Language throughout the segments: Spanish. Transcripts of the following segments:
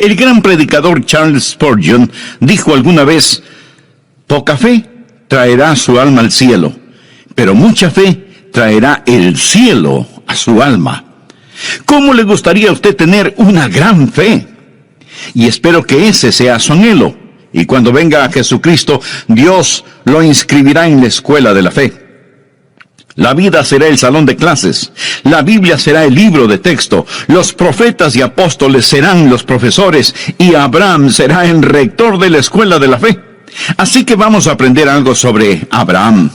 El gran predicador Charles Spurgeon dijo alguna vez: poca fe traerá su alma al cielo, pero mucha fe traerá el cielo a su alma. ¿Cómo le gustaría a usted tener una gran fe? Y espero que ese sea su anhelo. Y cuando venga a Jesucristo, Dios lo inscribirá en la escuela de la fe. La vida será el salón de clases, la Biblia será el libro de texto, los profetas y apóstoles serán los profesores, y Abraham será el rector de la escuela de la fe. Así que vamos a aprender algo sobre Abraham.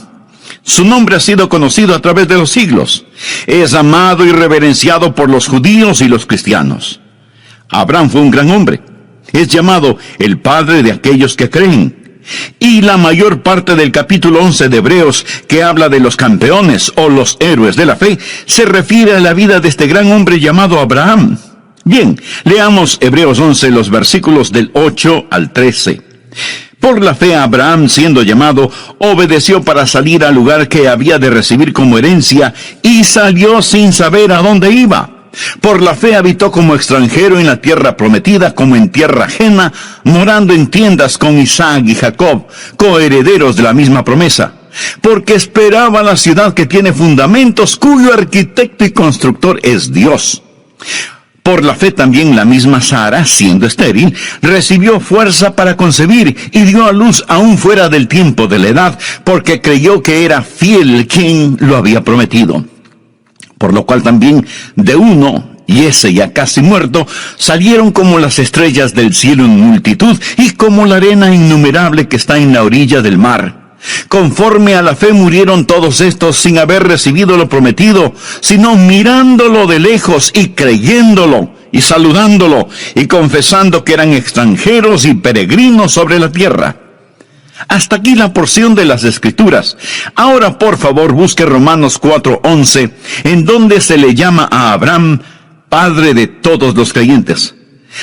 Su nombre ha sido conocido a través de los siglos. Es amado y reverenciado por los judíos y los cristianos. Abraham fue un gran hombre. Es llamado el padre de aquellos que creen. Y la mayor parte del capítulo 11 de Hebreos, que habla de los campeones o los héroes de la fe, se refiere a la vida de este gran hombre llamado Abraham. Bien, leamos Hebreos 11, los versículos del 8 al 13. Por la fe Abraham, siendo llamado, obedeció para salir al lugar que había de recibir como herencia, y salió sin saber a dónde iba. Por la fe habitó como extranjero en la tierra prometida, como en tierra ajena, morando en tiendas con Isaac y Jacob, coherederos de la misma promesa. Porque esperaba la ciudad que tiene fundamentos, cuyo arquitecto y constructor es Dios. Por la fe también la misma Sara, siendo estéril, recibió fuerza para concebir y dio a luz aún fuera del tiempo de la edad, porque creyó que era fiel quien lo había prometido. Por lo cual también de uno, y ese ya casi muerto, salieron como las estrellas del cielo en multitud, y como la arena innumerable que está en la orilla del mar. Conforme a la fe murieron todos estos sin haber recibido lo prometido, sino mirándolo de lejos y creyéndolo, y saludándolo, y confesando que eran extranjeros y peregrinos sobre la tierra. Hasta aquí la porción de las Escrituras. Ahora, por favor, busque Romanos 4:11, en donde se le llama a Abraham padre de todos los creyentes.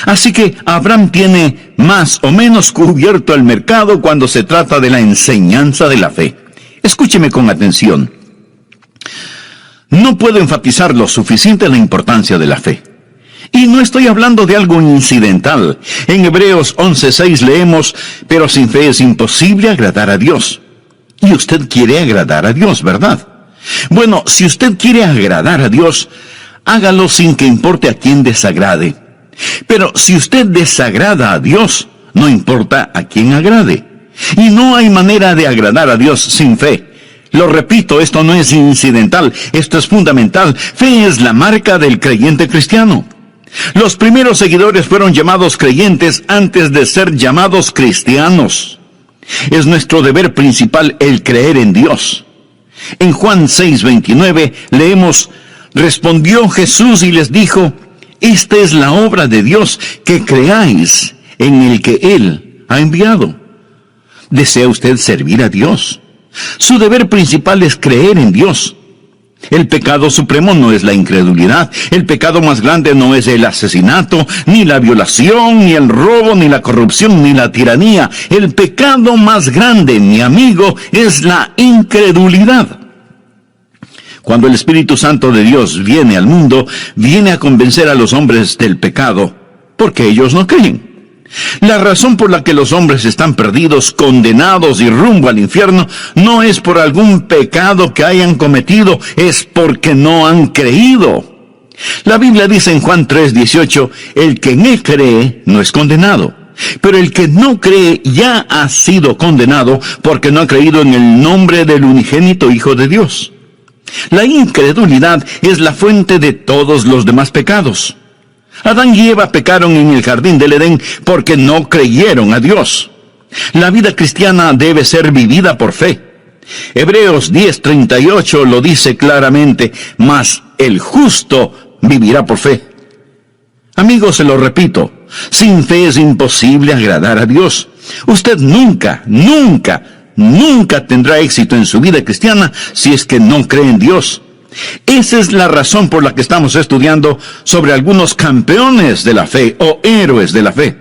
Así que Abraham tiene más o menos cubierto el mercado cuando se trata de la enseñanza de la fe. Escúcheme con atención. No puedo enfatizar lo suficiente la importancia de la fe. Y no estoy hablando de algo incidental. En Hebreos 11:6 leemos: pero sin fe es imposible agradar a Dios. Y usted quiere agradar a Dios, ¿verdad? Bueno, si usted quiere agradar a Dios, hágalo sin que importe a quién desagrade. Pero si usted desagrada a Dios, no importa a quién agrade. Y no hay manera de agradar a Dios sin fe. Lo repito, esto no es incidental, esto es fundamental. Fe es la marca del creyente cristiano. Los primeros seguidores fueron llamados creyentes antes de ser llamados cristianos. Es nuestro deber principal el creer en Dios. En Juan 6:29 leemos: respondió Jesús y les dijo: esta es la obra de Dios, que creáis en el que Él ha enviado. ¿Desea usted servir a Dios? Su deber principal es creer en Dios. El pecado supremo no es la incredulidad. El pecado más grande no es el asesinato, ni la violación, ni el robo, ni la corrupción, ni la tiranía. El pecado más grande, mi amigo, es la incredulidad. Cuando el Espíritu Santo de Dios viene al mundo, viene a convencer a los hombres del pecado, porque ellos no creen. La razón por la que los hombres están perdidos, condenados y rumbo al infierno, no es por algún pecado que hayan cometido, es porque no han creído. La Biblia dice en Juan 3:18, el que en él cree no es condenado. Pero el que no cree ya ha sido condenado porque no ha creído en el nombre del unigénito Hijo de Dios. La incredulidad es la fuente de todos los demás pecados. Adán y Eva pecaron en el jardín del Edén porque no creyeron a Dios. La vida cristiana debe ser vivida por fe. Hebreos 10:38 lo dice claramente: mas el justo vivirá por fe. Amigos, se lo repito, sin fe es imposible agradar a Dios. Usted nunca tendrá éxito en su vida cristiana si es que no cree en Dios. Esa es la razón por la que estamos estudiando sobre algunos campeones de la fe o héroes de la fe.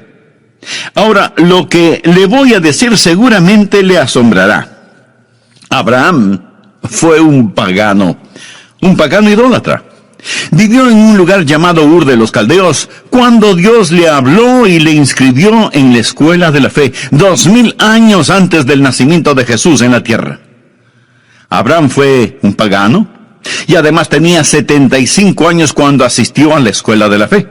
Ahora, lo que le voy a decir seguramente le asombrará. Abraham fue un pagano idólatra. Vivió en un lugar llamado Ur de los Caldeos, cuando Dios le habló y le inscribió en la escuela de la fe, 2000 años antes del nacimiento de Jesús en la tierra. Abraham fue un pagano, y además tenía 75 años cuando asistió a la escuela de la fe.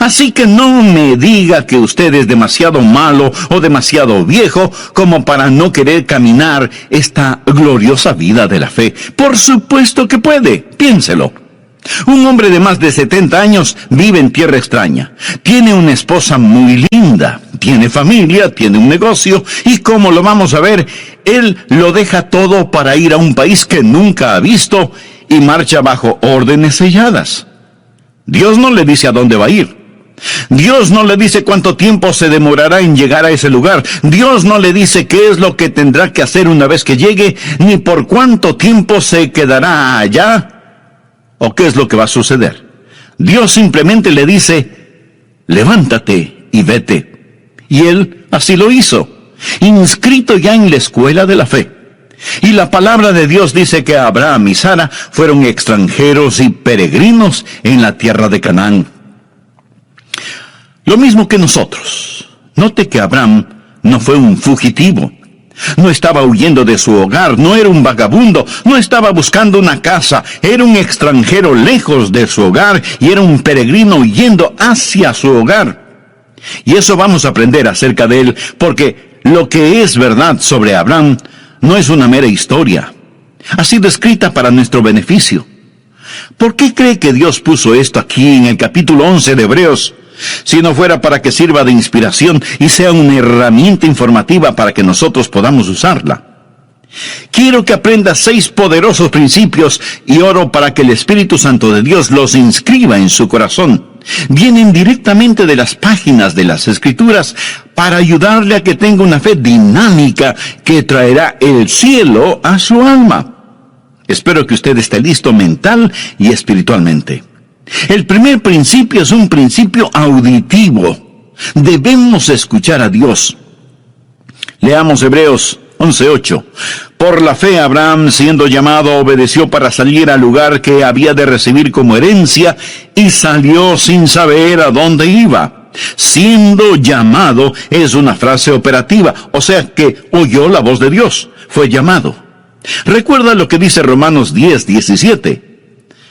Así que no me diga que usted es demasiado malo o demasiado viejo como para no querer caminar esta gloriosa vida de la fe. Por supuesto que puede, piénselo. Un hombre de más de 70 años vive en tierra extraña. Tiene una esposa muy linda, tiene familia, tiene un negocio, y como lo vamos a ver, él lo deja todo para ir a un país que nunca ha visto y marcha bajo órdenes selladas. Dios no le dice a dónde va a ir. Dios no le dice cuánto tiempo se demorará en llegar a ese lugar. Dios no le dice qué es lo que tendrá que hacer una vez que llegue, ni por cuánto tiempo se quedará allá, o qué es lo que va a suceder. Dios simplemente le dice, levántate y vete. Y él así lo hizo, inscrito ya en la escuela de la fe. Y la palabra de Dios dice que Abraham y Sara fueron extranjeros y peregrinos en la tierra de Canaán. Lo mismo que nosotros. Note que Abraham no fue un fugitivo. No estaba huyendo de su hogar, no era un vagabundo, no estaba buscando una casa, era un extranjero lejos de su hogar y era un peregrino huyendo hacia su hogar. Y eso vamos a aprender acerca de él, porque lo que es verdad sobre Abraham no es una mera historia. Ha sido escrita para nuestro beneficio. ¿Por qué cree que Dios puso esto aquí en el capítulo 11 de Hebreos? Si no fuera para que sirva de inspiración y sea una herramienta informativa para que nosotros podamos usarla. Quiero que aprenda 6 poderosos principios y oro para que el Espíritu Santo de Dios los inscriba en su corazón. Vienen directamente de las páginas de las Escrituras para ayudarle a que tenga una fe dinámica que traerá el cielo a su alma. Espero que usted esté listo mental y espiritualmente. El primer principio es un principio auditivo. Debemos escuchar a Dios. Leamos Hebreos 11:8. Por la fe Abraham, siendo llamado, obedeció para salir al lugar que había de recibir como herencia, y salió sin saber a dónde iba. Siendo llamado es una frase operativa, o sea que oyó la voz de Dios, fue llamado. Recuerda lo que dice Romanos 10:17.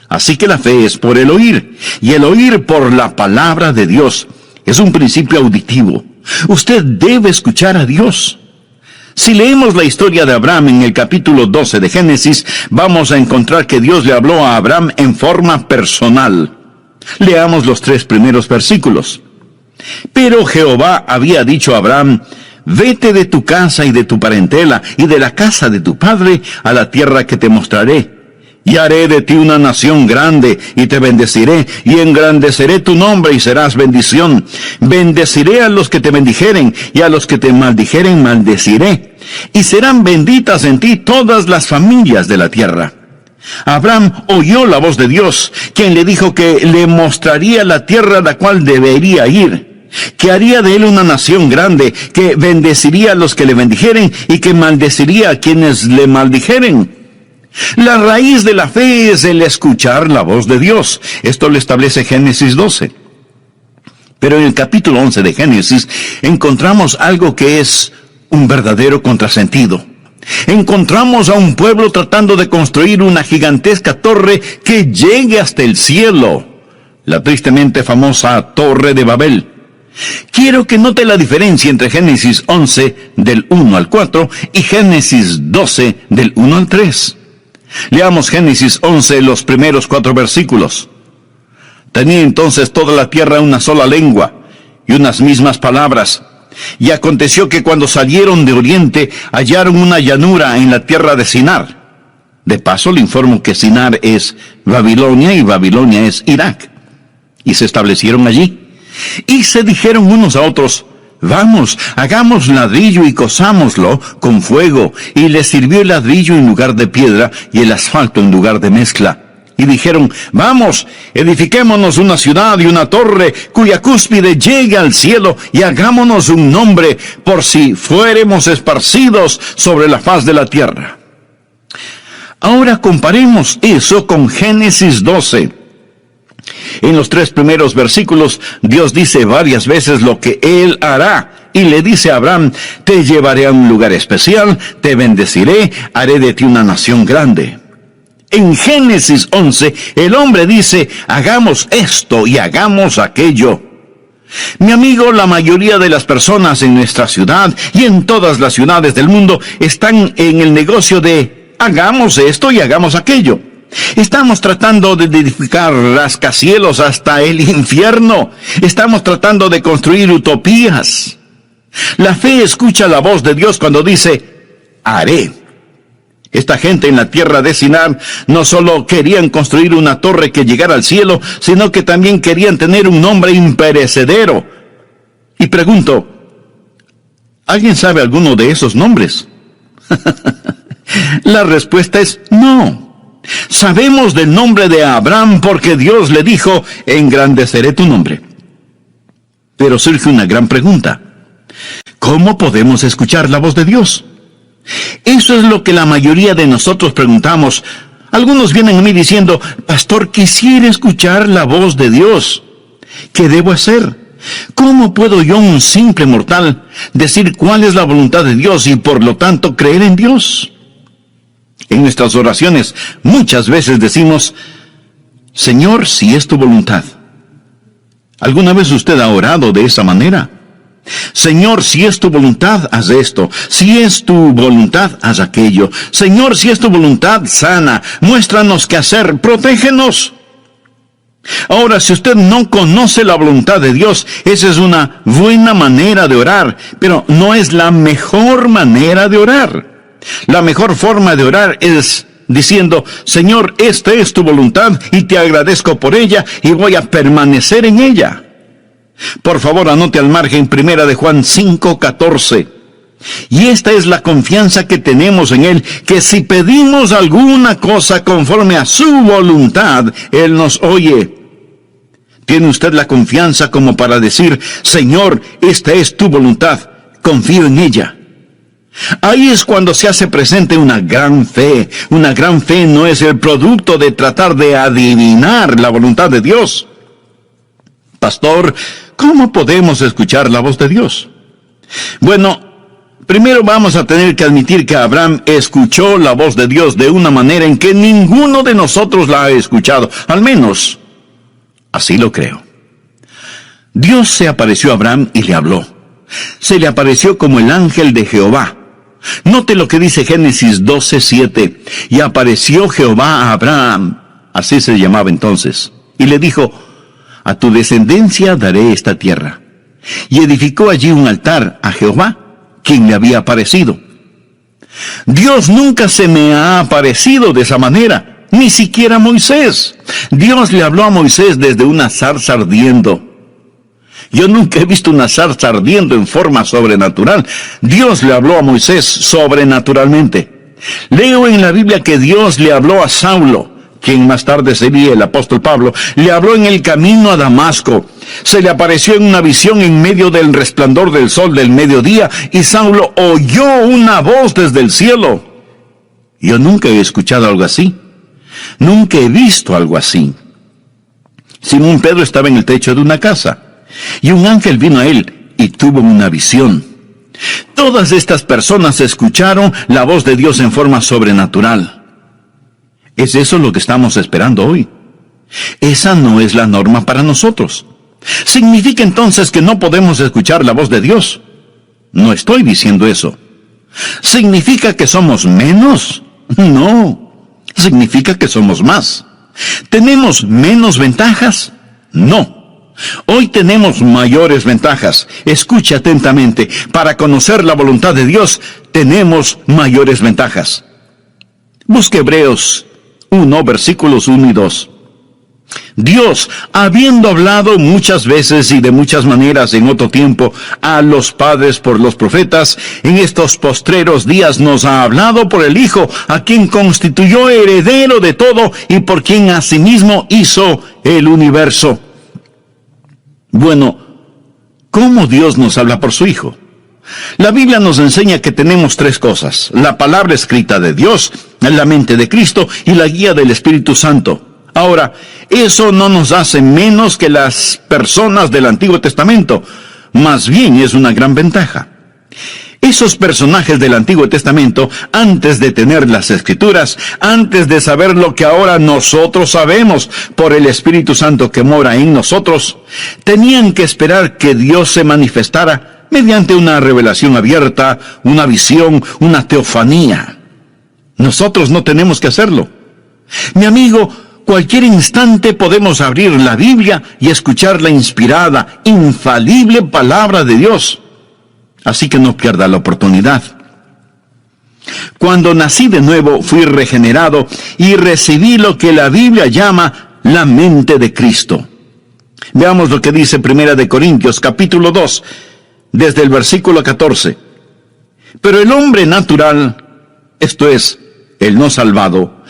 Así que la fe es por el oír, y el oír por la palabra de Dios. Es un principio auditivo. Usted debe escuchar a Dios. Si leemos la historia de Abraham en el capítulo 12 de Génesis, vamos a encontrar que Dios le habló a Abraham en forma personal. Leamos los 3 primeros versículos. Pero Jehová había dicho a Abraham, vete de tu casa y de tu parentela y de la casa de tu padre a la tierra que te mostraré. Y haré de ti una nación grande, y te bendeciré, y engrandeceré tu nombre, y serás bendición. Bendeciré a los que te bendijeren, y a los que te maldijeren maldeciré. Y serán benditas en ti todas las familias de la tierra. Abraham oyó la voz de Dios, quien le dijo que le mostraría la tierra a la cual debería ir, que haría de él una nación grande, que bendeciría a los que le bendijeren, y que maldeciría a quienes le maldijeren. La raíz de la fe es el escuchar la voz de Dios. Esto lo establece Génesis 12. Pero en el capítulo 11 de Génesis encontramos algo que es un verdadero contrasentido. Encontramos a un pueblo tratando de construir una gigantesca torre que llegue hasta el cielo. La tristemente famosa Torre de Babel. Quiero que note la diferencia entre Génesis 11 del 1 al 4 y Génesis 12 del 1 al 3. Leamos Génesis 11, los primeros 4 versículos. Tenía entonces toda la tierra una sola lengua y unas mismas palabras. Y aconteció que cuando salieron de oriente hallaron una llanura en la tierra de Sinar. De paso le informo que Sinar es Babilonia y Babilonia es Irak. Y se establecieron allí. Y se dijeron unos a otros, vamos, hagamos ladrillo y cozámoslo con fuego. Y les sirvió el ladrillo en lugar de piedra y el asfalto en lugar de mezcla. Y dijeron, vamos, edifiquémonos una ciudad y una torre cuya cúspide llegue al cielo y hagámonos un nombre por si fuéremos esparcidos sobre la faz de la tierra. Ahora comparemos eso con Génesis 12. En los 3 primeros versículos, Dios dice varias veces lo que Él hará, y le dice a Abraham: te llevaré a un lugar especial, te bendeciré, haré de ti una nación grande. En Génesis 11, el hombre dice: hagamos esto y hagamos aquello. Mi amigo, la mayoría de las personas en nuestra ciudad y en todas las ciudades del mundo están en el negocio de hagamos esto y hagamos aquello. Estamos tratando de edificar rascacielos hasta el infierno. Estamos tratando de construir utopías. La fe escucha la voz de Dios cuando dice: haré. Esta gente en la tierra de Sinar no solo querían construir una torre que llegara al cielo, sino que también querían tener un nombre imperecedero. Y pregunto, ¿alguien sabe alguno de esos nombres? La respuesta es no. Sabemos del nombre de Abraham porque Dios le dijo: engrandeceré tu nombre. Pero surge una gran pregunta: ¿cómo podemos escuchar la voz de Dios? Eso es lo que la mayoría de nosotros preguntamos. Algunos vienen a mí diciendo: pastor, quisiera escuchar la voz de Dios. ¿Qué debo hacer? ¿Cómo puedo yo, un simple mortal, decir cuál es la voluntad de Dios y por lo tanto creer en Dios? En nuestras oraciones muchas veces decimos: Señor, si es tu voluntad. ¿Alguna vez usted ha orado de esa manera? Señor, si es tu voluntad, haz esto. Si es tu voluntad, haz aquello. Señor, si es tu voluntad, sana. Muéstranos qué hacer. Protégenos. Ahora, si usted no conoce la voluntad de Dios, esa es una buena manera de orar, pero no es la mejor manera de orar. La mejor forma de orar es diciendo: Señor, esta es tu voluntad y te agradezco por ella y voy a permanecer en ella. Por favor, anote al margen 1 Juan 5:14. Y esta es la confianza que tenemos en Él, que si pedimos alguna cosa conforme a su voluntad, Él nos oye. ¿Tiene usted la confianza como para decir: Señor, esta es tu voluntad, confío en ella? Ahí es cuando se hace presente una gran fe. Una gran fe no es el producto de tratar de adivinar la voluntad de Dios. Pastor, ¿cómo podemos escuchar la voz de Dios? Bueno, primero vamos a tener que admitir que Abraham escuchó la voz de Dios de una manera en que ninguno de nosotros la ha escuchado. Al menos, así lo creo. Dios se apareció a Abraham y le habló. Se le apareció como el ángel de Jehová. Note lo que dice Génesis 12:7. Y apareció Jehová a Abraham, así se llamaba entonces, y le dijo: a tu descendencia daré esta tierra. Y edificó allí un altar a Jehová, quien le había aparecido. Dios nunca se me ha aparecido de esa manera, ni siquiera a Moisés. Dios le habló a Moisés desde una zarza ardiendo. Yo nunca he visto una zarza ardiendo en forma sobrenatural. Dios le habló a Moisés sobrenaturalmente. Leo en la Biblia que Dios le habló a Saulo, quien más tarde sería el apóstol Pablo. Le habló en el camino a Damasco. Se le apareció en una visión en medio del resplandor del sol del mediodía, y Saulo oyó una voz desde el cielo. Yo nunca he escuchado algo así. Nunca he visto algo así. Simón Pedro estaba en el techo de una casa, y un ángel vino a él y tuvo una visión. Todas estas personas escucharon la voz de Dios en forma sobrenatural. ¿Es eso lo que estamos esperando hoy? Esa no es la norma para nosotros. ¿Significa entonces que no podemos escuchar la voz de Dios? No estoy diciendo eso. ¿Significa que somos menos? No. Significa que somos más. ¿Tenemos menos ventajas? No. Hoy tenemos mayores ventajas. Escuche atentamente. Para conocer la voluntad de Dios, tenemos mayores ventajas. Busque Hebreos 1, versículos 1 y 2. Dios, habiendo hablado muchas veces y de muchas maneras en otro tiempo a los padres por los profetas, en estos postreros días nos ha hablado por el Hijo, a quien constituyó heredero de todo y por quien asimismo hizo el universo. Bueno, ¿cómo Dios nos habla por su Hijo? La Biblia nos enseña que tenemos 3 cosas: la palabra escrita de Dios, la mente de Cristo y la guía del Espíritu Santo. Ahora, eso no nos hace menos que las personas del Antiguo Testamento. Más bien es una gran ventaja. Esos personajes del Antiguo Testamento, antes de tener las Escrituras, antes de saber lo que ahora nosotros sabemos por el Espíritu Santo que mora en nosotros, tenían que esperar que Dios se manifestara mediante una revelación abierta, una visión, una teofanía. Nosotros no tenemos que hacerlo. Mi amigo, cualquier instante podemos abrir la Biblia y escuchar la inspirada, infalible palabra de Dios. Así que no pierda la oportunidad. Cuando nací de nuevo, fui regenerado y recibí lo que la Biblia llama la mente de Cristo. Veamos lo que dice 1 Corintios capítulo 2, desde el versículo 14. Pero el hombre natural, esto es, el no salvado,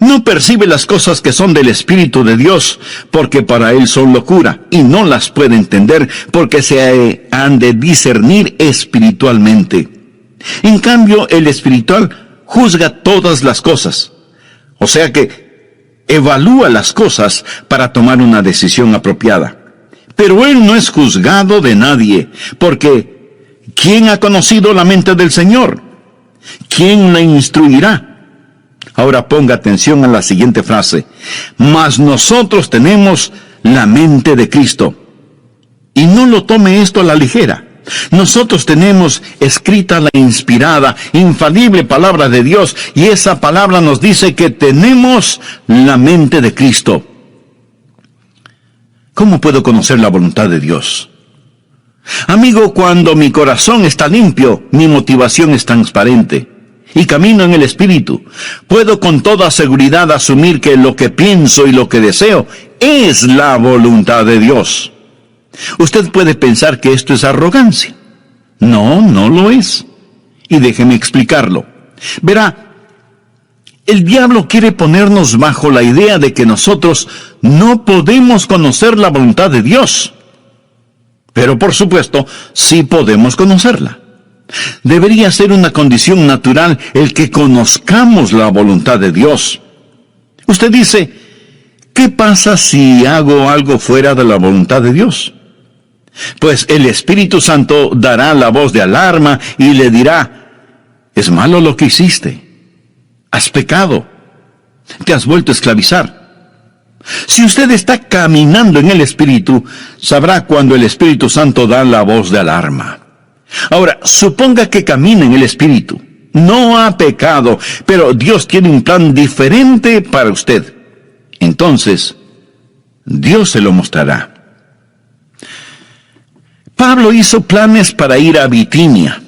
no percibe las cosas que son del Espíritu de Dios, porque para él son locura, y no las puede entender, porque se han de discernir espiritualmente. En cambio, el espiritual juzga todas las cosas, o sea que evalúa las cosas para tomar una decisión apropiada. Pero él no es juzgado de nadie, porque ¿quién ha conocido la mente del Señor? ¿Quién la instruirá? Ahora ponga atención a la siguiente frase. Mas nosotros tenemos la mente de Cristo. Y no lo tome esto a la ligera. Nosotros tenemos escrita la inspirada, infalible palabra de Dios, y esa palabra nos dice que tenemos la mente de Cristo. ¿Cómo puedo conocer la voluntad de Dios? Amigo, cuando mi corazón está limpio, mi motivación es transparente y camino en el Espíritu, puedo con toda seguridad asumir que lo que pienso y lo que deseo es la voluntad de Dios. Usted puede pensar que esto es arrogancia. No, no lo es. Y déjeme explicarlo. Verá, el diablo quiere ponernos bajo la idea de que nosotros no podemos conocer la voluntad de Dios. Pero por supuesto, sí podemos conocerla. Debería ser una condición natural el que conozcamos la voluntad de Dios. Usted dice, ¿qué pasa si hago algo fuera de la voluntad de Dios? Pues el Espíritu Santo dará la voz de alarma y le dirá, es malo lo que hiciste, has pecado, te has vuelto a esclavizar. Si usted está caminando en el Espíritu, sabrá cuando el Espíritu Santo da la voz de alarma. Ahora, suponga que camina en el Espíritu. No ha pecado, pero Dios tiene un plan diferente para usted. Entonces, Dios se lo mostrará. Pablo hizo planes para ir a Bitinia,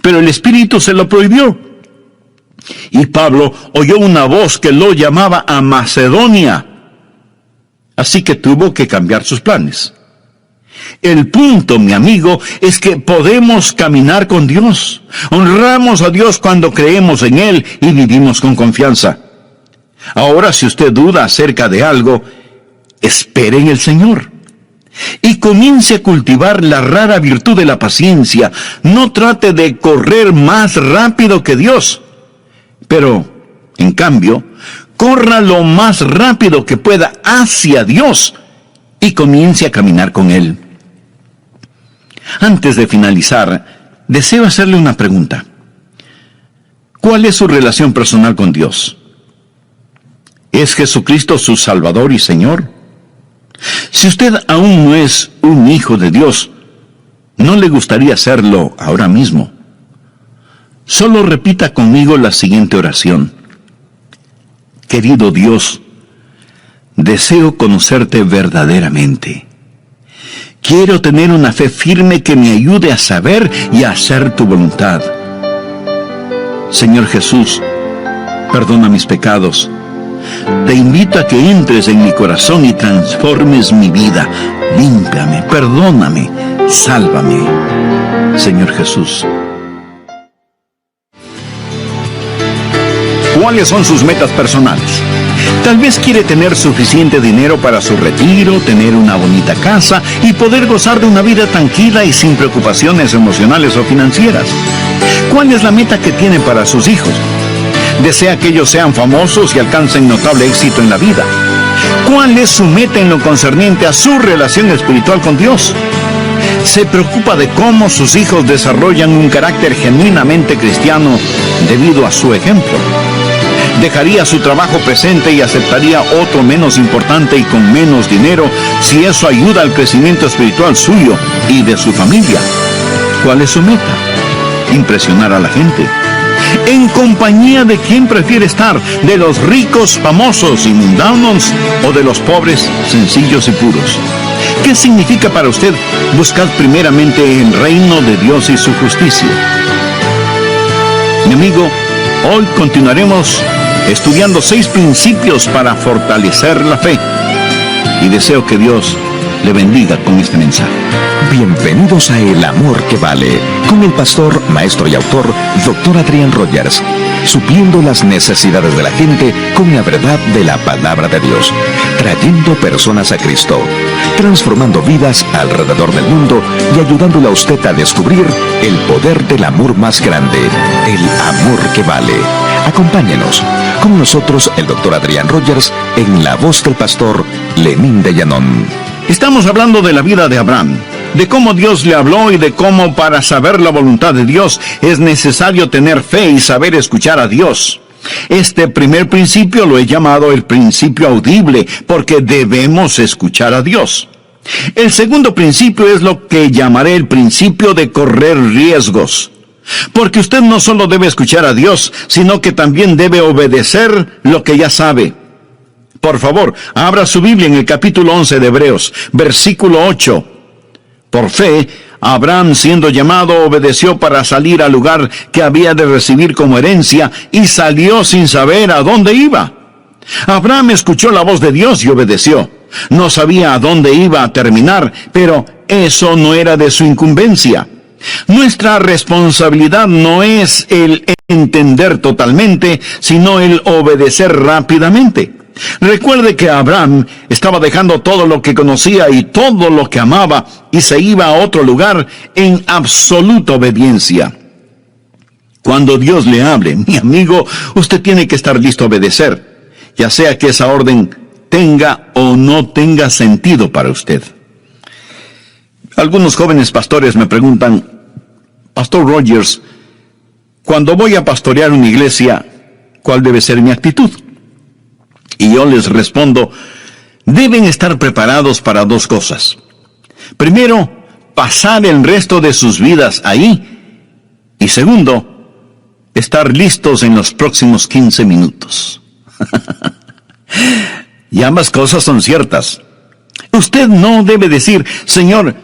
pero el Espíritu se lo prohibió. Y Pablo oyó una voz que lo llamaba a Macedonia. Así que tuvo que cambiar sus planes. El punto, mi amigo, es que podemos caminar con Dios. Honramos a Dios cuando creemos en Él y vivimos con confianza. Ahora, si usted duda acerca de algo, espere en el Señor. Y comience a cultivar la rara virtud de la paciencia. No trate de correr más rápido que Dios. Pero, en cambio, corra lo más rápido que pueda hacia Dios y comience a caminar con Él. Antes de finalizar, deseo hacerle una pregunta. ¿Cuál es su relación personal con Dios? ¿Es Jesucristo su Salvador y Señor? Si usted aún no es un hijo de Dios, ¿no le gustaría serlo ahora mismo? Solo repita conmigo la siguiente oración. Querido Dios, deseo conocerte verdaderamente. Quiero tener una fe firme que me ayude a saber y a hacer tu voluntad. Señor Jesús, perdona mis pecados. Te invito a que entres en mi corazón y transformes mi vida. Límpiame, perdóname, sálvame. Señor Jesús. ¿Cuáles son sus metas personales? Tal vez quiere tener suficiente dinero para su retiro, tener una bonita casa y poder gozar de una vida tranquila y sin preocupaciones emocionales o financieras. ¿Cuál es la meta que tiene para sus hijos? Desea que ellos sean famosos y alcancen notable éxito en la vida. ¿Cuál es su meta en lo concerniente a su relación espiritual con Dios? ¿Se preocupa de cómo sus hijos desarrollan un carácter genuinamente cristiano debido a su ejemplo? ¿Dejaría su trabajo presente y aceptaría otro menos importante y con menos dinero si eso ayuda al crecimiento espiritual suyo y de su familia? ¿Cuál es su meta? Impresionar a la gente. ¿En compañía de quién prefiere estar? ¿De los ricos, famosos y mundanos o de los pobres, sencillos y puros? ¿Qué significa para usted buscar primeramente el reino de Dios y su justicia? Mi amigo, hoy continuaremos estudiando 6 principios para fortalecer la fe. Y deseo que Dios le bendiga con este mensaje. Bienvenidos a El Amor que Vale, con el pastor, maestro y autor, Dr. Adrián Rogers, supliendo las necesidades de la gente con la verdad de la palabra de Dios, trayendo personas a Cristo, transformando vidas alrededor del mundo y ayudándole a usted a descubrir el poder del amor más grande, el amor que vale. Acompáñenos, con nosotros el Dr. Adrián Rogers, en la voz del pastor Lenín de Llanón. Estamos hablando de la vida de Abraham, de cómo Dios le habló y de cómo para saber la voluntad de Dios es necesario tener fe y saber escuchar a Dios. Este primer principio lo he llamado el principio audible, porque debemos escuchar a Dios. El segundo principio es lo que llamaré el principio de correr riesgos. Porque usted no solo debe escuchar a Dios, sino que también debe obedecer lo que ya sabe. Por favor, abra su Biblia en el capítulo 11 de Hebreos, versículo 8. Por fe, Abraham, siendo llamado, obedeció para salir al lugar que había de recibir como herencia, y salió sin saber a dónde iba. Abraham escuchó la voz de Dios y obedeció. No sabía a dónde iba a terminar, pero eso no era de su incumbencia. Nuestra responsabilidad no es el entender totalmente, sino el obedecer rápidamente. Recuerde que Abraham estaba dejando todo lo que conocía y todo lo que amaba y se iba a otro lugar en absoluta obediencia. Cuando Dios le hable, mi amigo, usted tiene que estar listo a obedecer, ya sea que esa orden tenga o no tenga sentido para usted. Algunos jóvenes pastores me preguntan: Pastor Rogers, cuando voy a pastorear una iglesia, ¿cuál debe ser mi actitud? Y yo les respondo: deben estar preparados para 2 cosas. Primero, pasar el resto de sus vidas ahí. Y segundo, estar listos en los próximos 15 minutos. Y ambas cosas son ciertas. Usted no debe decir: Señor,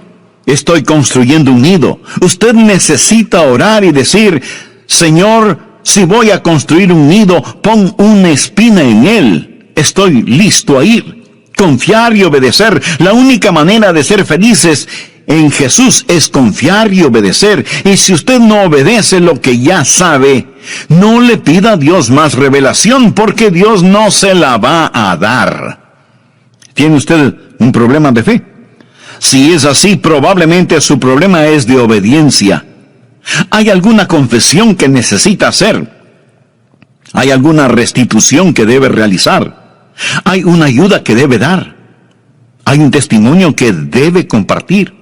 estoy construyendo un nido. Usted necesita orar y decir: Señor, si voy a construir un nido, pon una espina en él. Estoy listo a ir. Confiar y obedecer. La única manera de ser felices en Jesús es confiar y obedecer. Y si usted no obedece lo que ya sabe, no le pida a Dios más revelación, porque Dios no se la va a dar. ¿Tiene usted un problema de fe? Si es así, probablemente su problema es de obediencia. ¿Hay alguna confesión que necesita hacer? ¿Hay alguna restitución que debe realizar? ¿Hay una ayuda que debe dar? ¿Hay un testimonio que debe compartir?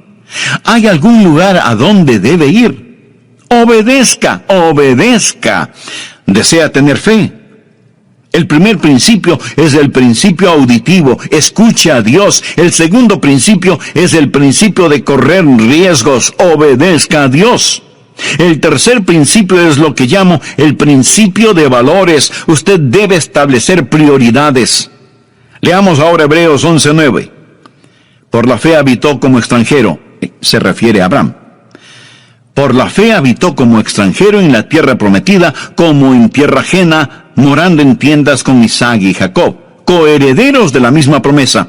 ¿Hay algún lugar a donde debe ir? Obedezca, obedezca. ¿Desea tener fe? El primer principio es el principio auditivo. Escuche a Dios. El segundo principio es el principio de correr riesgos. Obedezca a Dios. El tercer principio es lo que llamo el principio de valores. Usted debe establecer prioridades. Leamos ahora Hebreos 11:9. Por la fe habitó como extranjero. Se refiere a Abraham. Por la fe habitó como extranjero en la tierra prometida, como en tierra ajena, morando en tiendas con Isaac y Jacob, coherederos de la misma promesa,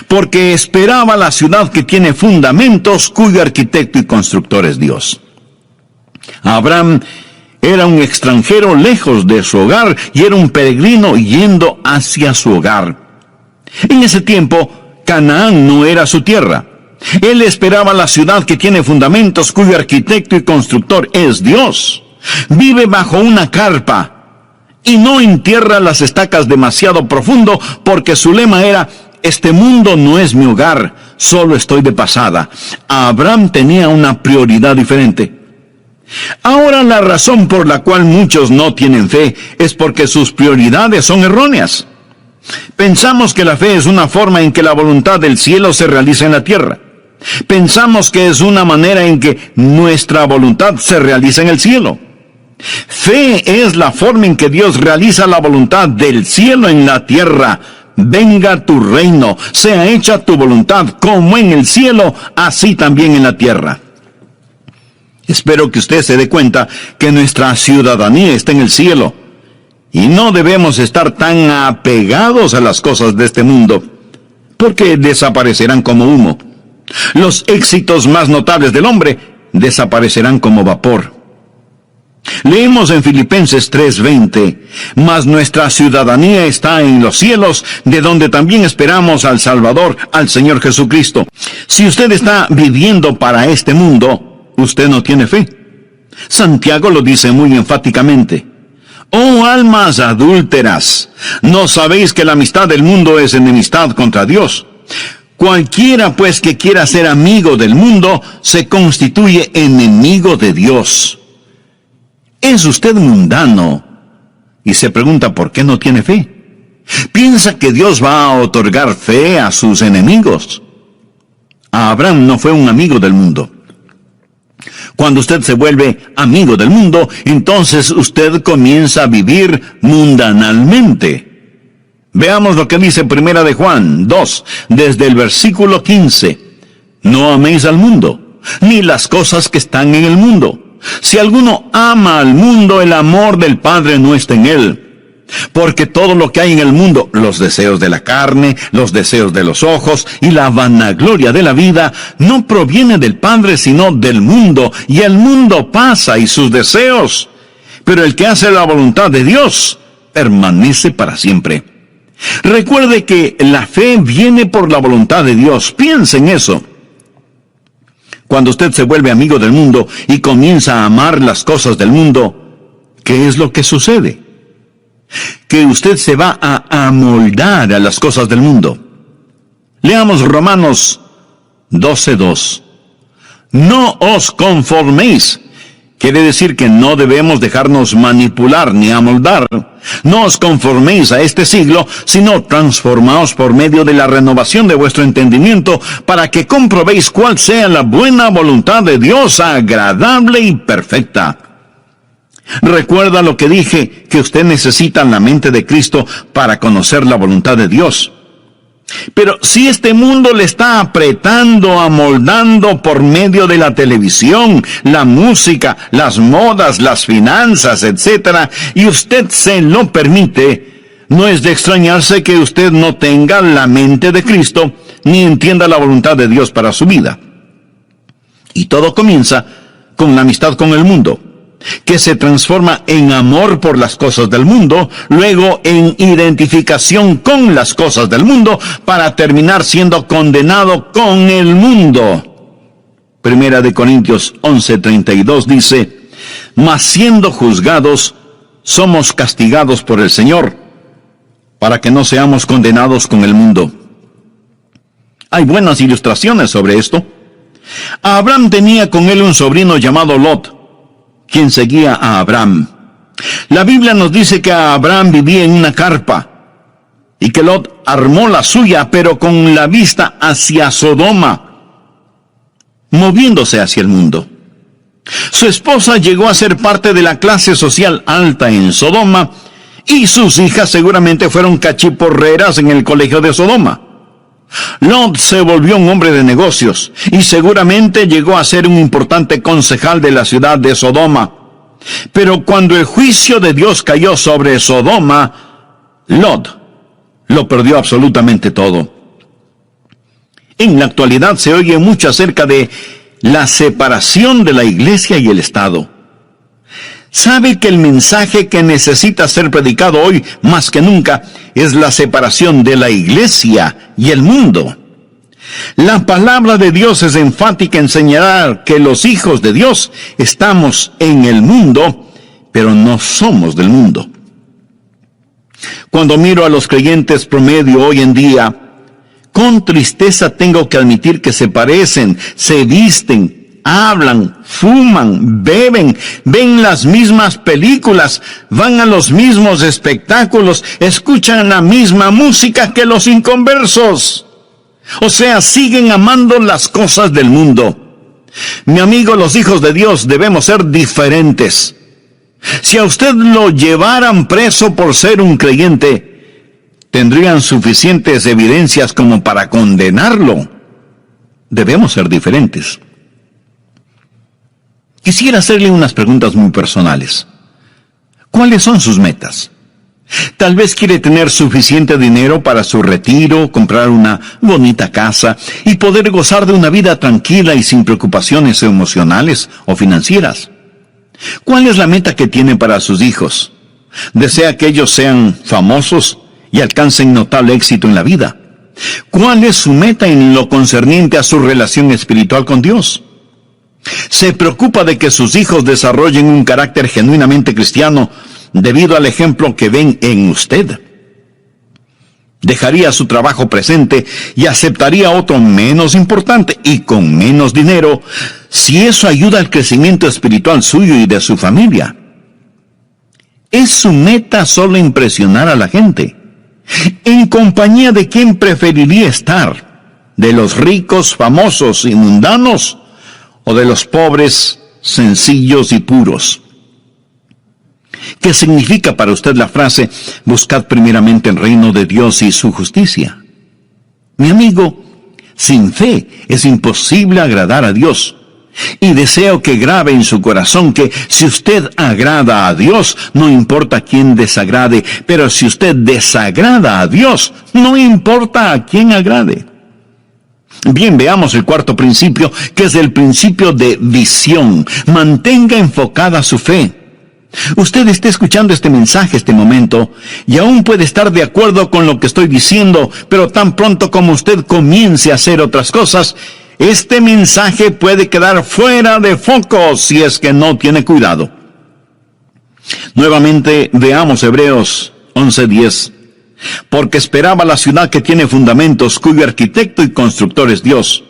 porque esperaba la ciudad que tiene fundamentos, cuyo arquitecto y constructor es Dios. Abraham era un extranjero lejos de su hogar y era un peregrino yendo hacia su hogar. En ese tiempo, Canaán no era su tierra. Él esperaba la ciudad que tiene fundamentos, cuyo arquitecto y constructor es Dios. Vive bajo una carpa y no entierra las estacas demasiado profundo, porque su lema era: este mundo no es mi hogar, solo estoy de pasada. Abraham tenía una prioridad diferente. Ahora, la razón por la cual muchos no tienen fe es porque sus prioridades son erróneas. Pensamos que la fe es una forma en que la voluntad del cielo se realiza en la tierra. Pensamos que es una manera en que nuestra voluntad se realiza en el cielo. Fe es la forma en que Dios realiza la voluntad del cielo en la tierra. Venga tu reino, sea hecha tu voluntad, como en el cielo, así también en la tierra. Espero que usted se dé cuenta que nuestra ciudadanía está en el cielo, y no debemos estar tan apegados a las cosas de este mundo, porque desaparecerán como humo. Los éxitos más notables del hombre desaparecerán como vapor. Leemos en Filipenses 3:20, mas nuestra ciudadanía está en los cielos, de donde también esperamos al Salvador, al Señor Jesucristo. Si usted está viviendo para este mundo, usted no tiene fe. Santiago lo dice muy enfáticamente: oh almas adúlteras, ¿no sabéis que la amistad del mundo es enemistad contra Dios? Cualquiera pues que quiera ser amigo del mundo, se constituye enemigo de Dios. ¿Es usted mundano y se pregunta por qué no tiene fe? ¿Piensa que Dios va a otorgar fe a sus enemigos? Abraham no fue un amigo del mundo. Cuando usted se vuelve amigo del mundo, entonces usted comienza a vivir mundanalmente. Veamos lo que dice Primera de Juan 2, desde el versículo 15. No améis al mundo, ni las cosas que están en el mundo. Si alguno ama al mundo, el amor del Padre no está en él. Porque todo lo que hay en el mundo, los deseos de la carne, los deseos de los ojos y la vanagloria de la vida, no proviene del Padre, sino del mundo. Y el mundo pasa y sus deseos. Pero el que hace la voluntad de Dios permanece para siempre. Recuerde que la fe viene por la voluntad de Dios. Piense en eso. Cuando usted se vuelve amigo del mundo y comienza a amar las cosas del mundo, ¿qué es lo que sucede? Que usted se va a amoldar a las cosas del mundo. Leamos Romanos 12:2. No os conforméis. Quiere decir que no debemos dejarnos manipular ni amoldar. No os conforméis a este siglo, sino transformaos por medio de la renovación de vuestro entendimiento, para que comprobéis cuál sea la buena voluntad de Dios, agradable y perfecta. Recuerda lo que dije, que usted necesita la mente de Cristo para conocer la voluntad de Dios. Pero si este mundo le está apretando, amoldando por medio de la televisión, la música, las modas, las finanzas, etc., y usted se lo permite, no es de extrañarse que usted no tenga la mente de Cristo, ni entienda la voluntad de Dios para su vida. Y todo comienza con la amistad con el mundo, que se transforma en amor por las cosas del mundo, luego en identificación con las cosas del mundo, para terminar siendo condenado con el mundo. Primera de Corintios 11:32 dice: mas siendo juzgados, somos castigados por el Señor, para que no seamos condenados con el mundo. Hay buenas ilustraciones sobre esto. Abraham tenía con él un sobrino llamado Lot, quien seguía a Abraham. La Biblia nos dice que Abraham vivía en una carpa y que Lot armó la suya, pero con la vista hacia Sodoma, moviéndose hacia el mundo. Su esposa llegó a ser parte de la clase social alta en Sodoma, y sus hijas seguramente fueron cachiporreras en el colegio de Sodoma. Lot se volvió un hombre de negocios y seguramente llegó a ser un importante concejal de la ciudad de Sodoma. Pero cuando el juicio de Dios cayó sobre Sodoma, Lot lo perdió absolutamente todo. En la actualidad se oye mucho acerca de la separación de la iglesia y el Estado. ¿Sabe que el mensaje que necesita ser predicado hoy más que nunca es la separación de la iglesia y el mundo? La palabra de Dios es enfática en señalar que los hijos de Dios estamos en el mundo, pero no somos del mundo. Cuando miro a los creyentes promedio hoy en día, con tristeza tengo que admitir que se parecen, se visten, hablan, fuman, beben, ven las mismas películas, van a los mismos espectáculos, escuchan la misma música que los inconversos. O sea, siguen amando las cosas del mundo. Mi amigo, los hijos de Dios debemos ser diferentes. Si a usted lo llevaran preso por ser un creyente, tendrían suficientes evidencias como para condenarlo. Debemos ser diferentes. Quisiera hacerle unas preguntas muy personales. ¿Cuáles son sus metas? Tal vez quiere tener suficiente dinero para su retiro, comprar una bonita casa y poder gozar de una vida tranquila y sin preocupaciones emocionales o financieras. ¿Cuál es la meta que tiene para sus hijos? ¿Desea que ellos sean famosos y alcancen notable éxito en la vida? ¿Cuál es su meta en lo concerniente a su relación espiritual con Dios? ¿Se preocupa de que sus hijos desarrollen un carácter genuinamente cristiano debido al ejemplo que ven en usted? ¿Dejaría su trabajo presente y aceptaría otro menos importante y con menos dinero si eso ayuda al crecimiento espiritual suyo y de su familia? ¿Es su meta solo impresionar a la gente? ¿En compañía de quién preferiría estar? ¿De los ricos, famosos y mundanos o de los pobres, sencillos y puros? ¿Qué significa para usted la frase, buscad primeramente el reino de Dios y su justicia? Mi amigo, sin fe es imposible agradar a Dios. Y deseo que grabe en su corazón que si usted agrada a Dios, no importa a quién desagrade, pero si usted desagrada a Dios, no importa a quién agrade. Bien, veamos el cuarto principio, que es el principio de visión. Mantenga enfocada su fe. Usted está escuchando este mensaje, este momento, y aún puede estar de acuerdo con lo que estoy diciendo, pero tan pronto como usted comience a hacer otras cosas, este mensaje puede quedar fuera de foco si es que no tiene cuidado. Nuevamente veamos Hebreos 11:10. Porque esperaba la ciudad que tiene fundamentos, cuyo arquitecto y constructor es Dios.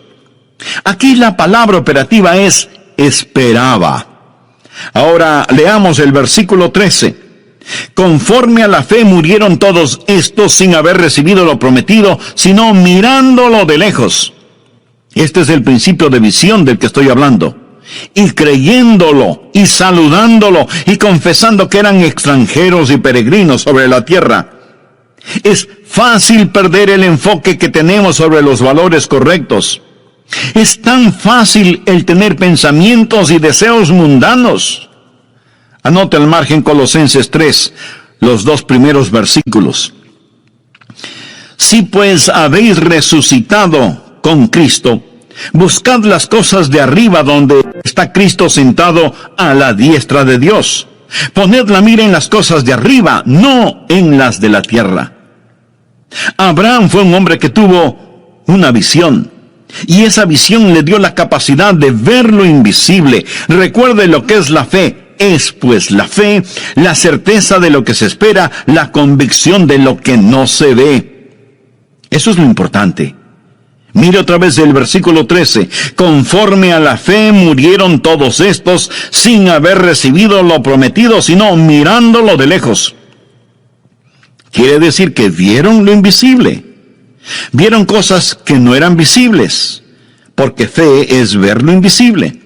Aquí la palabra operativa es esperaba. Ahora leamos el versículo 13. Conforme a la fe murieron todos estos sin haber recibido lo prometido, sino mirándolo de lejos. Este es el principio de visión del que estoy hablando. Y creyéndolo, y saludándolo, y confesando que eran extranjeros y peregrinos sobre la tierra. Es fácil perder el enfoque que tenemos sobre los valores correctos. Es tan fácil el tener pensamientos y deseos mundanos. Anote al margen Colosenses 3, los 2 primeros versículos. Si pues habéis resucitado con Cristo, buscad las cosas de arriba donde está Cristo sentado a la diestra de Dios. Poned la mira en las cosas de arriba, no en las de la tierra. Abraham fue un hombre que tuvo una visión. Y esa visión le dio la capacidad de ver lo invisible. Recuerde lo que es la fe. Es pues la fe, la certeza de lo que se espera, la convicción de lo que no se ve. Eso es lo importante. Mire otra vez el versículo 13. Conforme a la fe murieron todos estos sin haber recibido lo prometido, sino mirándolo de lejos. Quiere decir que vieron lo invisible. Vieron cosas que no eran visibles, porque fe es ver lo invisible.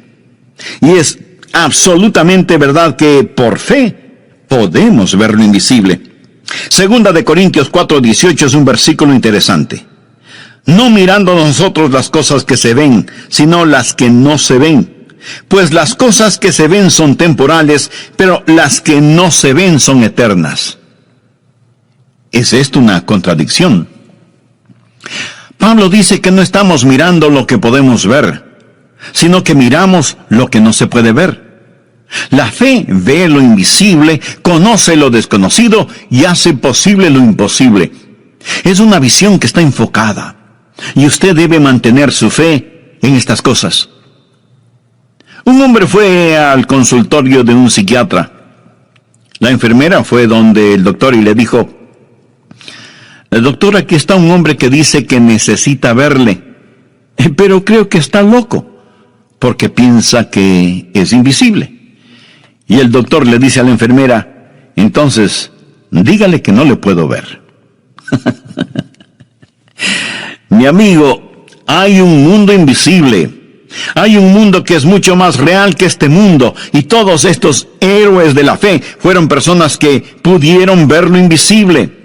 Y es absolutamente verdad que por fe podemos ver lo invisible. Segunda de Corintios 4:18 es un versículo interesante. No mirando nosotros las cosas que se ven, sino las que no se ven. Pues las cosas que se ven son temporales, pero las que no se ven son eternas. ¿Es esto una contradicción? Pablo dice que no estamos mirando lo que podemos ver, sino que miramos lo que no se puede ver. La fe ve lo invisible, conoce lo desconocido y hace posible lo imposible. Es una visión que está enfocada, y usted debe mantener su fe en estas cosas. Un hombre fue al consultorio de un psiquiatra. La enfermera fue donde el doctor y le dijo: Doctor, aquí está un hombre que dice que necesita verle, pero creo que está loco, porque piensa que es invisible. Y el doctor le dice a la enfermera, entonces, dígale que no le puedo ver. Mi amigo, hay un mundo invisible. Hay un mundo que es mucho más real que este mundo, y todos estos héroes de la fe fueron personas que pudieron ver lo invisible.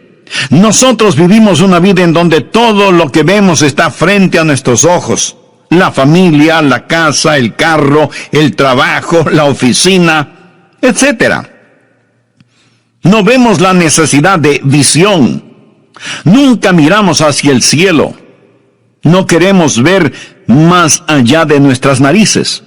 Nosotros vivimos una vida en donde todo lo que vemos está frente a nuestros ojos. La familia, la casa, el carro, el trabajo, la oficina, etc. No vemos la necesidad de visión. Nunca miramos hacia el cielo. No queremos ver más allá de nuestras narices.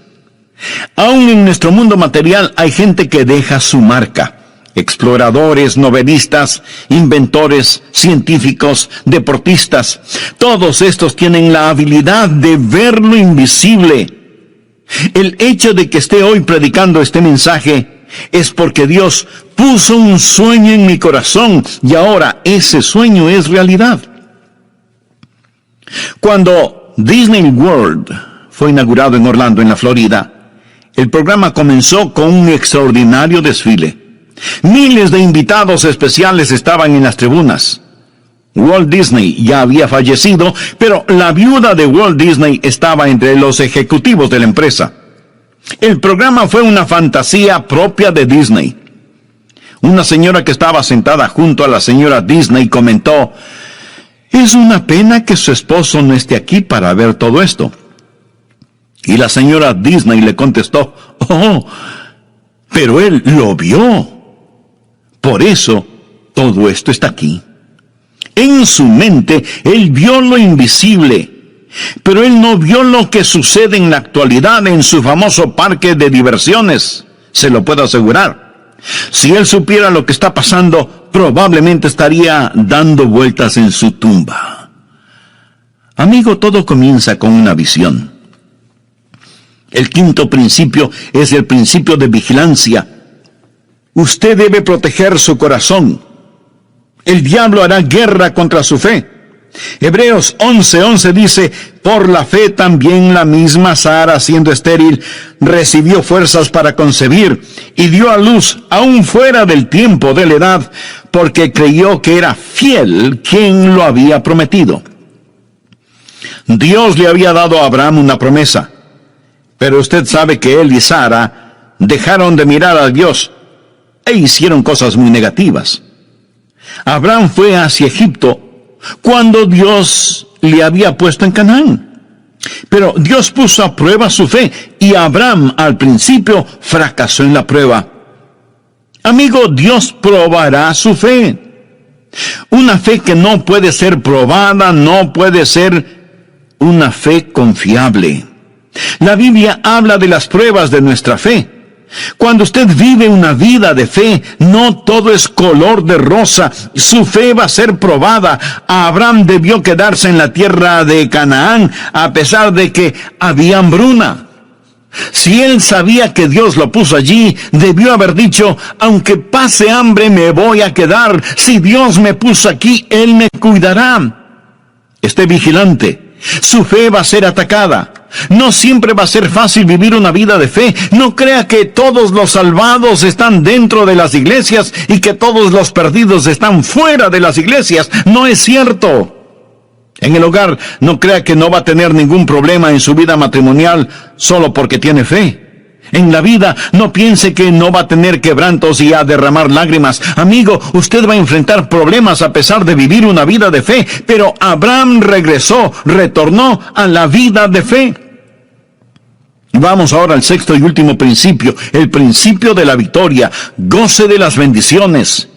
Aún en nuestro mundo material hay gente que deja su marca. Exploradores, novelistas, inventores, científicos, deportistas. Todos estos tienen la habilidad de ver lo invisible. El hecho de que esté hoy predicando este mensaje es porque Dios puso un sueño en mi corazón y ahora ese sueño es realidad. Cuando Disney World fue inaugurado en Orlando, en la Florida, el programa comenzó con un extraordinario desfile. Miles de invitados especiales estaban en las tribunas. Walt Disney ya había fallecido, pero la viuda de Walt Disney estaba entre los ejecutivos de la empresa. El programa fue una fantasía propia de Disney. Una señora que estaba sentada junto a la señora Disney comentó, «Es una pena que su esposo no esté aquí para ver todo esto». Y la señora Disney le contestó, «Oh, pero él lo vio. Por eso, todo esto está aquí». En su mente, él vio lo invisible, pero él no vio lo que sucede en la actualidad en su famoso parque de diversiones, se lo puedo asegurar. Si él supiera lo que está pasando, probablemente estaría dando vueltas en su tumba. Amigo, todo comienza con una visión. El quinto principio es el principio de vigilancia. Usted debe proteger su corazón. El diablo hará guerra contra su fe. Hebreos 11:11 dice, por la fe también la misma Sara, siendo estéril, recibió fuerzas para concebir y dio a luz aún fuera del tiempo de la edad, porque creyó que era fiel quien lo había prometido. Dios le había dado a Abraham una promesa, pero usted sabe que él y Sara dejaron de mirar a Dios e hicieron cosas muy negativas. Abraham fue hacia Egipto cuando Dios le había puesto en Canaán. Pero Dios puso a prueba su fe y Abraham al principio fracasó en la prueba. Amigo, Dios probará su fe. Una fe que no puede ser probada, no puede ser una fe confiable. La Biblia habla de las pruebas de nuestra fe. Cuando usted vive una vida de fe, no todo es color de rosa. Su fe va a ser probada. Abraham debió quedarse en la tierra de Canaán a pesar de que había hambruna. Si él sabía que Dios lo puso allí, debió haber dicho, aunque pase hambre me voy a quedar. Si Dios me puso aquí, Él me cuidará. Esté vigilante. Su fe va a ser atacada. No siempre va a ser fácil vivir una vida de fe. No crea que todos los salvados están dentro de las iglesias y que todos los perdidos están fuera de las iglesias. No es cierto. En el hogar, no crea que no va a tener ningún problema en su vida matrimonial solo porque tiene fe. En la vida, no piense que no va a tener quebrantos y a derramar lágrimas. Amigo, usted va a enfrentar problemas a pesar de vivir una vida de fe. Pero Abraham retornó a la vida de fe. Vamos ahora al sexto y último principio, el principio de la victoria. Goce de las bendiciones.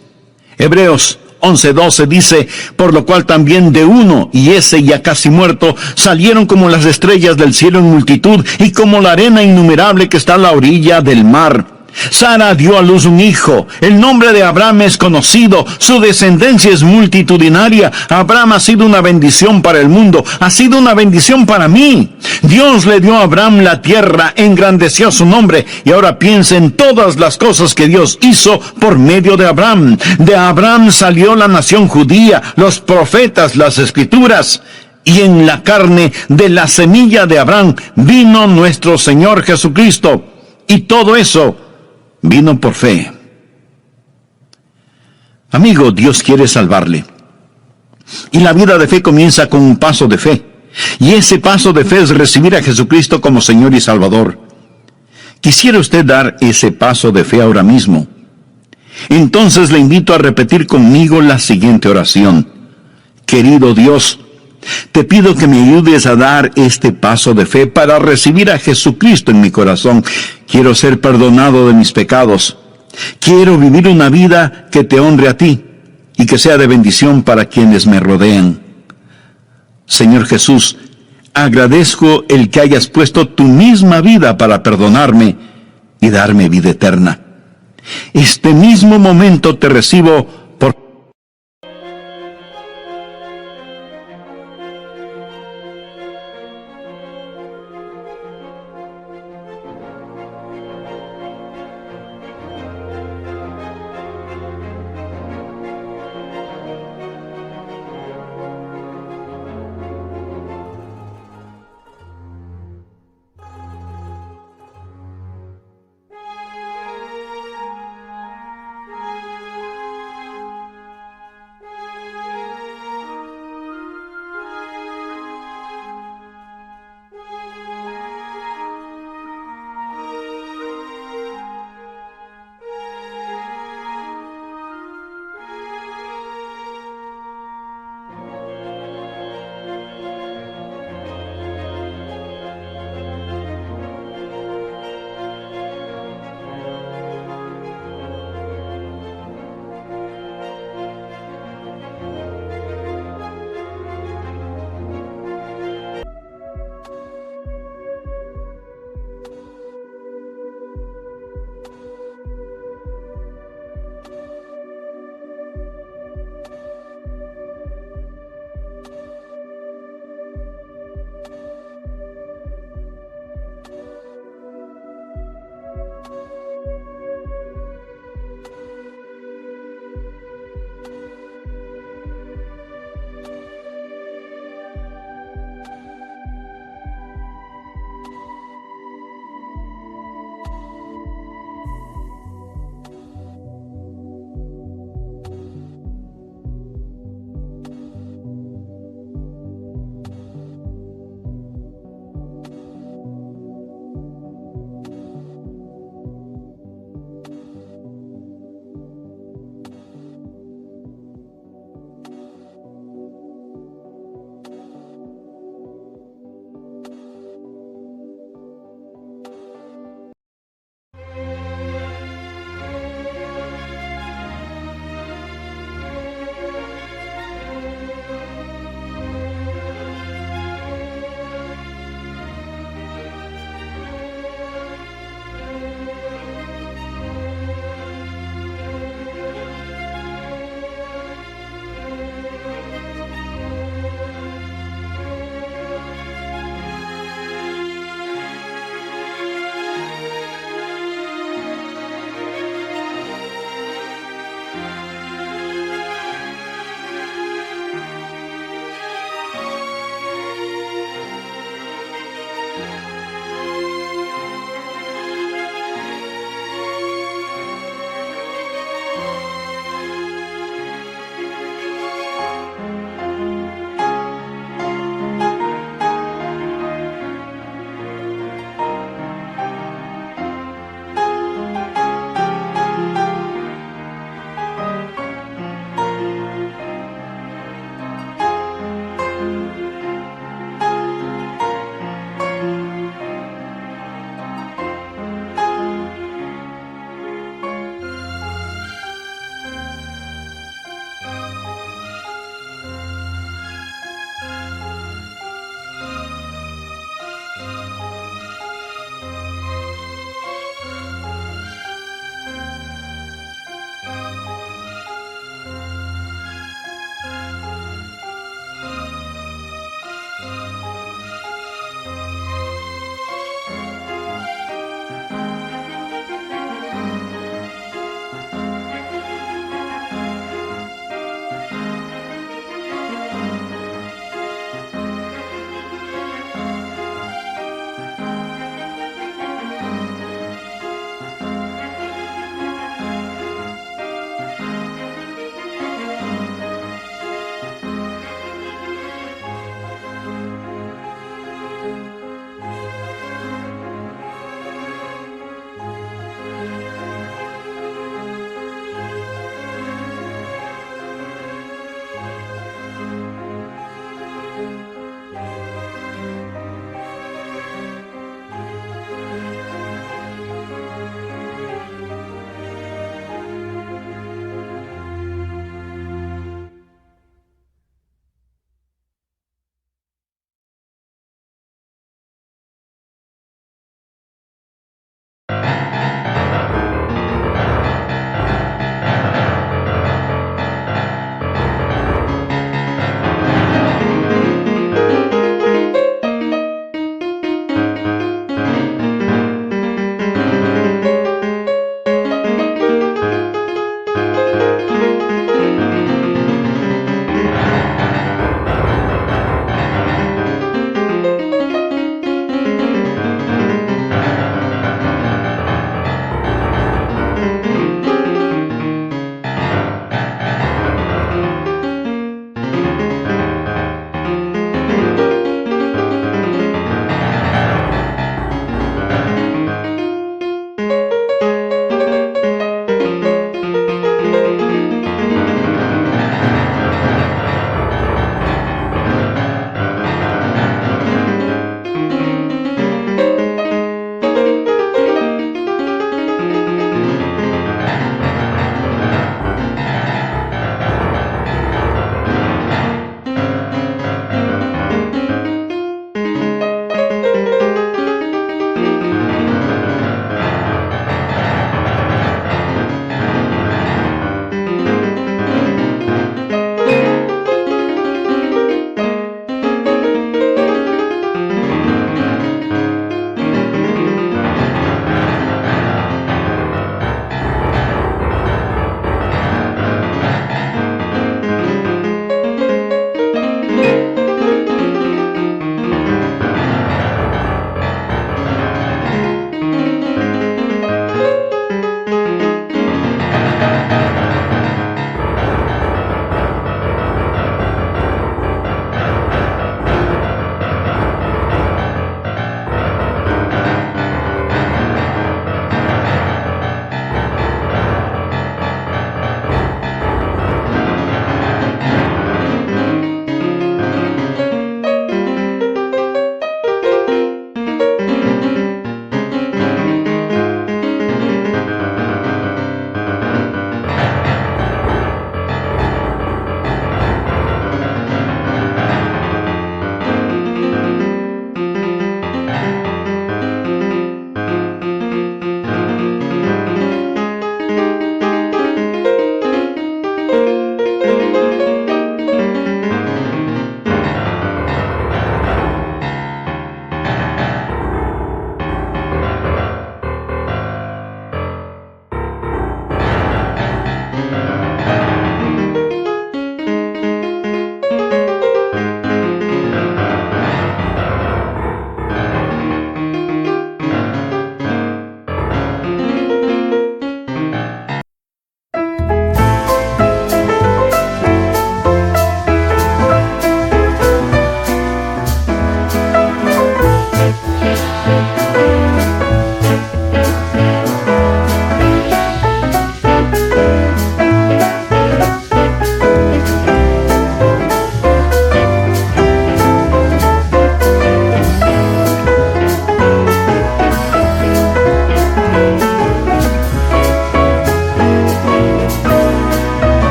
Hebreos 11:12 dice, por lo cual también de uno, y ese ya casi muerto, salieron como las estrellas del cielo en multitud, y como la arena innumerable que está a la orilla del mar. Sara dio a luz un hijo. El nombre de Abraham es conocido. Su descendencia es multitudinaria. Abraham ha sido una bendición para el mundo. Ha sido una bendición para mí. Dios le dio a Abraham la tierra, engrandeció su nombre. Y ahora piensa en todas las cosas que Dios hizo por medio de Abraham. De Abraham salió la nación judía, los profetas, las escrituras. Y en la carne de la semilla de Abraham vino nuestro Señor Jesucristo. Y todo eso vino por fe. Amigo, Dios quiere salvarle. Y la vida de fe comienza con un paso de fe. Y ese paso de fe es recibir a Jesucristo como Señor y Salvador. ¿Quisiera usted dar ese paso de fe ahora mismo? Entonces le invito a repetir conmigo la siguiente oración. Querido Dios, te pido que me ayudes a dar este paso de fe para recibir a Jesucristo en mi corazón. Quiero ser perdonado de mis pecados. Quiero vivir una vida que te honre a ti y que sea de bendición para quienes me rodean. Señor Jesús, agradezco el que hayas puesto tu misma vida para perdonarme y darme vida eterna. Este mismo momento te recibo